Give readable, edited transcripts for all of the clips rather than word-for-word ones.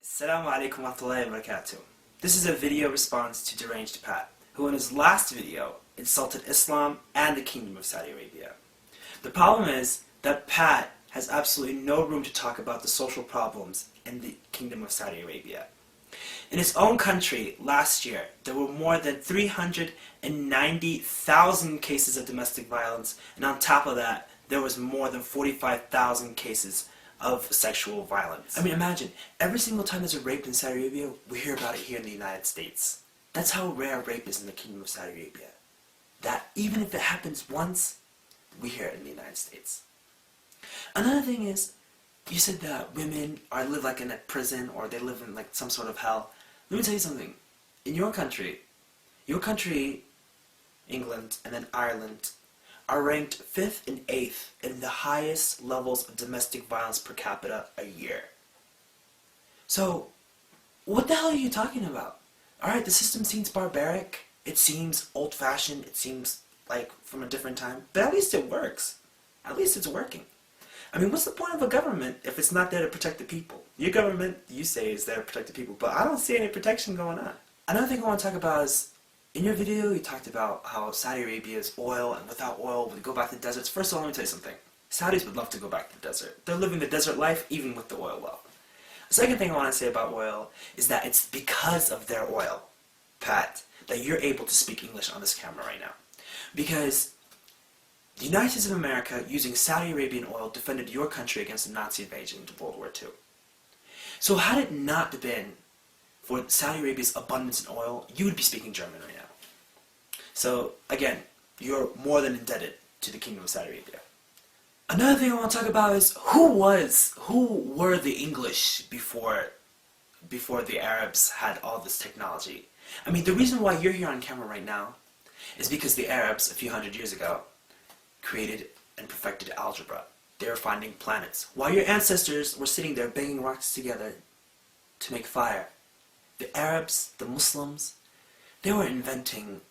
Assalamu alaikum wa rahmatullahi wa barakatuh. This is a video response to Deranged Pat, who in his last video insulted Islam and the Kingdom of Saudi Arabia. The problem is that Pat has absolutely no room to talk about the social problems in the Kingdom of Saudi Arabia. In his own country, last year, there were more than 390,000 cases of domestic violence, and on top of that, there was more than 45,000 cases of sexual violence. I mean, imagine, every single time there's a rape in Saudi Arabia, we hear about it here in the United States. That's how rare rape is in the Kingdom of Saudi Arabia. That even if it happens once, we hear it in the United States. Another thing is, you said that women live like in a prison or they live in like some sort of hell. Let me tell you something. In your country, England, and then Ireland, are ranked 5th and 8th in the highest levels of domestic violence per capita a year. So, what the hell are you talking about? Alright, the system seems barbaric, it seems old-fashioned, it seems like from a different time, but at least it works. At least it's working. I mean, what's the point of a government if it's not there to protect the people? Your government, you say, is there to protect the people, but I don't see any protection going on. Another thing I want to talk about is, in your video, you talked about how Saudi Arabia is oil, and without oil, we go back to the deserts. First of all, let me tell you something. Saudis would love to go back to the desert. They're living the desert life, even with the oil well. The second thing I want to say about oil is that it's because of their oil, Pat, that you're able to speak English on this camera right now. Because the United States of America, using Saudi Arabian oil, defended your country against the Nazi invasion into World War II. So had it not been for Saudi Arabia's abundance in oil, you would be speaking German right now. So, again, you're more than indebted to the Kingdom of Saudi Arabia. Another thing I want to talk about is who were the English before the Arabs had all this technology? I mean, the reason why you're here on camera right now is because the Arabs, a few hundred years ago, created and perfected algebra. They were finding planets. While your ancestors were sitting there banging rocks together to make fire, the Arabs, the Muslims, they were inventing,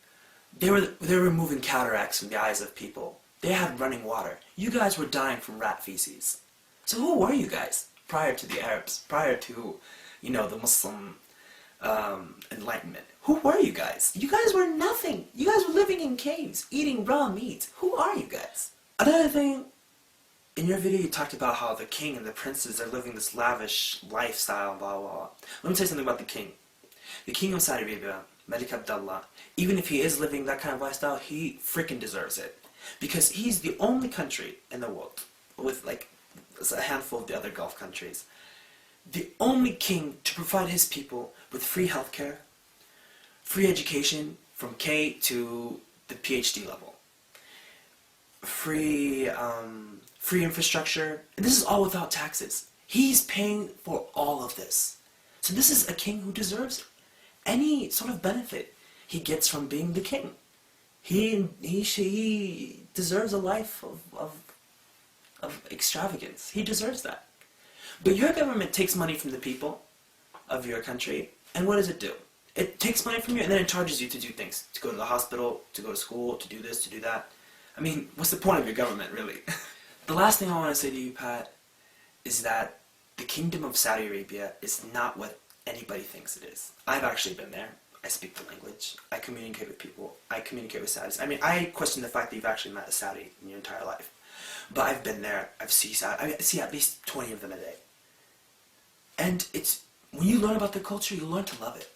they were removing cataracts from the eyes of people. They had running water. You guys were dying from rat feces. So who were you guys prior to the Arabs, prior to, the Muslim enlightenment? Who were you guys? You guys were nothing. You guys were living in caves, eating raw meat. Who are you guys? Another thing, in your video you talked about how the king and the princes are living this lavish lifestyle, blah, blah, blah. Let me tell you something about the king. The king of Saudi Arabia, Malik Abdullah, even if he is living that kind of lifestyle, he freaking deserves it. Because he's the only country in the world, with like a handful of the other Gulf countries, the only king to provide his people with free healthcare, free education from K to the PhD level, free infrastructure, and this is all without taxes. He's paying for all of this. So this is a king who deserves any sort of benefit he gets from being the king. He deserves a life of extravagance. He deserves that. But your government takes money from the people of your country, and what does it do? It takes money from you and then it charges you to do things. To go to the hospital, to go to school, to do this, to do that. I mean, what's the point of your government, really? The last thing I want to say to you, Pat, is that the Kingdom of Saudi Arabia is not what anybody thinks it is. I've actually been there. I speak the language. I communicate with people. I communicate with Saudis. I mean, I question the fact that you've actually met a Saudi in your entire life. But I've been there. I see at least 20 of them a day. And when you learn about their culture, you learn to love it.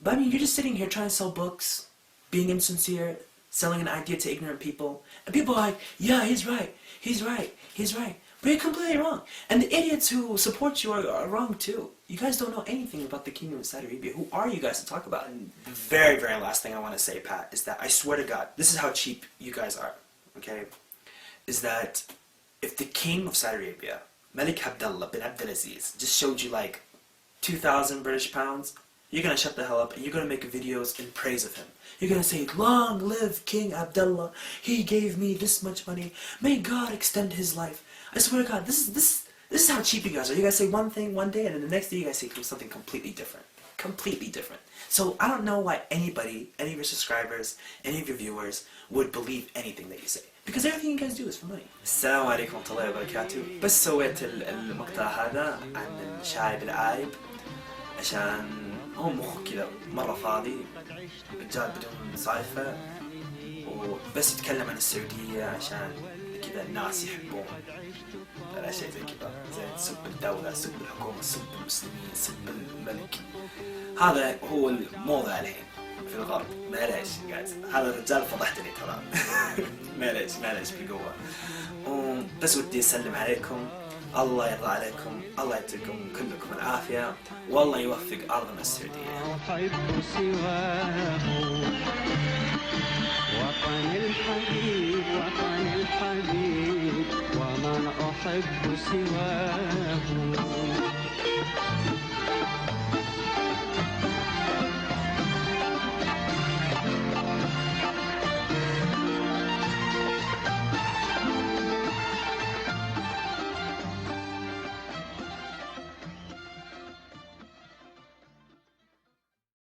But I mean, you're just sitting here trying to sell books, being insincere, selling an idea to ignorant people, and people are like, yeah, he's right, he's right, he's right. But you're completely wrong. And the idiots who support you are wrong too. You guys don't know anything about the Kingdom of Saudi Arabia. Who are you guys to talk about? And the very, very last thing I want to say, Pat, is that I swear to God, this is how cheap you guys are, okay? Is that if the King of Saudi Arabia, Malik Abdullah bin Abdulaziz, just showed you like 2,000 British pounds, you're going to shut the hell up and you're going to make videos in praise of him. You're going to say, long live King Abdullah, he gave me this much money, may God extend his life. I swear to God, this is how cheap you guys are. You guys say one thing one day and then the next day you guys say something completely different. Completely different. So I don't know why anybody, any of your subscribers, any of your viewers would believe anything that you say. because everything you guys do is for money. السلام عليكم ورحمة الله وبركاته. بس سويت المقطع هذا عن الشايب العايب عشان هو مخه كذا مرة فاضي، رجال بدون صايفة، وبس يتكلم عن السعودية عشان كذا الناس يحبون الأشياء زي كذا، زي سب الدولة، سب الحكومة، سب المسلمين، سب الملك. هذا هو الموضة الحين في الغرب. معليش قاعد، هذا الرجال فضحتني ترى. معليش بقوة. بس ودي أسلم عليكم، الله يرضى عليكم، الله يعطيكم كلكم العافية، والله يوفق أرضنا السعودية. أحب سواه وطني الحبيب، وطني الحبيب، ومن أحب سواه.